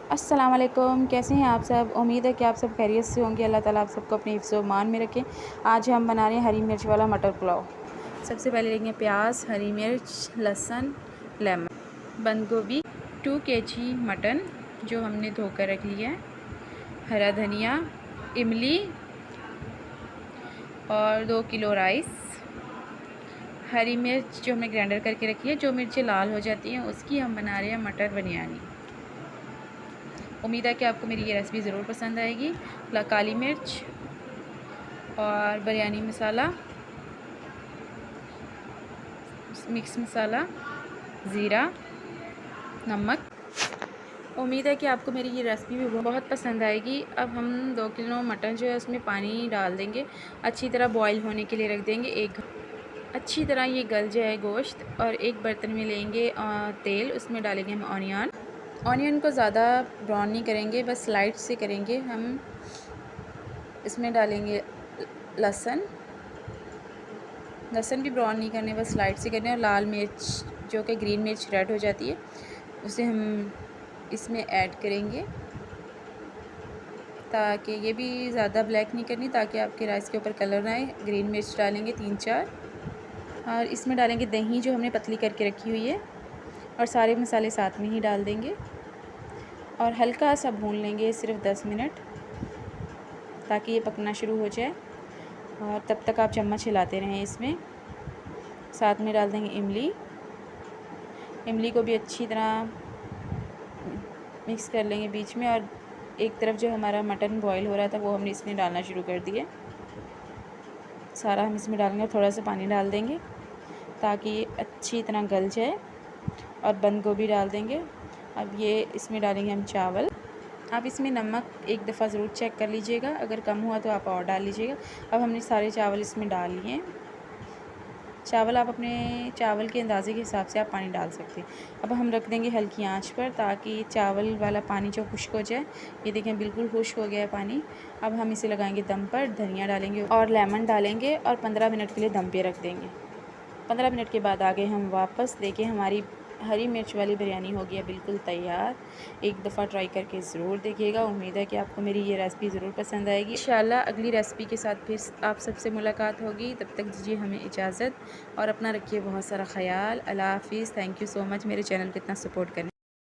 अस्सलाम वालेकुम, कैसे हैं आप सब। उम्मीद है कि आप सब खैरियत से होंगे। अल्लाह ताला आप सबको अपने हिफ्ज़ व मान में रखें। आज हम बना रहे हैं हरी मिर्च वाला मटर पुलाव। सबसे पहले लेंगे प्याज, हरी मिर्च, लहसुन, लेमन, बंद गोभी, 2 kg मटन जो हमने धोकर रख लिया है, हरा धनिया, इमली और 2 किलो राइस, हरी मिर्च जो हमने ग्राइंडर करके रखी है। जो मिर्चें लाल हो जाती हैं उसकी हम बना रहे हैं मटर बिरयानी। उम्मीद है कि आपको मेरी ये रेसिपी ज़रूर पसंद आएगी। काली मिर्च और बिरयानी मसाला, मिक्स मसाला, ज़ीरा, नमक। उम्मीद है कि आपको मेरी ये रेसिपी भी बहुत पसंद आएगी। अब हम 2 किलो मटन जो है उसमें पानी डाल देंगे, अच्छी तरह बॉईल होने के लिए रख देंगे। अच्छी तरह ये गल जाए गोश्त। और एक बर्तन में लेंगे तेल, उसमें डालेंगे हम ऑनियन को ज़्यादा ब्राउन नहीं करेंगे, बस लाइट से करेंगे। हम इसमें डालेंगे लहसुन भी ब्राउन नहीं करने, बस लाइट से करने। और लाल मिर्च जो कि ग्रीन मिर्च रेड हो जाती है, उसे हम इसमें ऐड करेंगे, ताकि ये भी ज़्यादा ब्लैक नहीं करनी, ताकि आपके राइस के ऊपर कलर ना आए। ग्रीन मिर्च डालेंगे 3-4, और इसमें डालेंगे दही जो हमने पतली करके रखी हुई है, और सारे मसाले साथ में ही डाल देंगे और हल्का सा भून लेंगे, सिर्फ 10 मिनट, ताकि ये पकना शुरू हो जाए। और तब तक आप चम्मच हिलाते रहें। इसमें साथ में डाल देंगे इमली को भी अच्छी तरह मिक्स कर लेंगे बीच में। और एक तरफ जो हमारा मटन बॉईल हो रहा था वो हमने इसमें डालना शुरू कर दिया। सारा हम इसमें डालेंगे, थोड़ा सा पानी डाल देंगे ताकि ये अच्छी तरह गल जाए। और बंद गोभी डाल देंगे। अब ये इसमें डालेंगे हम चावल। आप इसमें नमक एक दफ़ा ज़रूर चेक कर लीजिएगा, अगर कम हुआ तो आप और डाल लीजिएगा। अब हमने सारे चावल इसमें डाल लिए। चावल आप अपने चावल के अंदाज़े के हिसाब से आप पानी डाल सकते हैं। अब हम रख देंगे हल्की आंच पर, ताकि चावल वाला पानी जो खुश्क हो जाए। ये देखें बिल्कुल खुश्क हो गया है पानी। अब हम इसे लगाएंगे दम पर, धनिया डालेंगे और लेमन डालेंगे और 15 मिनट के लिए दम पे रख देंगे। 15 मिनट के बाद आ गए हम वापस। देखिए हमारी हरी मिर्च वाली बिरयानी हो गया बिल्कुल तैयार। एक दफ़ा ट्राई करके ज़रूर देखिएगा। उम्मीद है कि आपको मेरी ये रेसिपी ज़रूर पसंद आएगी। इंशाल्लाह अगली रेसिपी के साथ फिर आप सबसे मुलाकात होगी। तब तक दीजिए हमें इजाज़त और अपना रखिए बहुत सारा ख्याल। अल्लाह हाफ़िज़। थैंक यू सो मच मेरे चैनल को इतना सपोर्ट करने।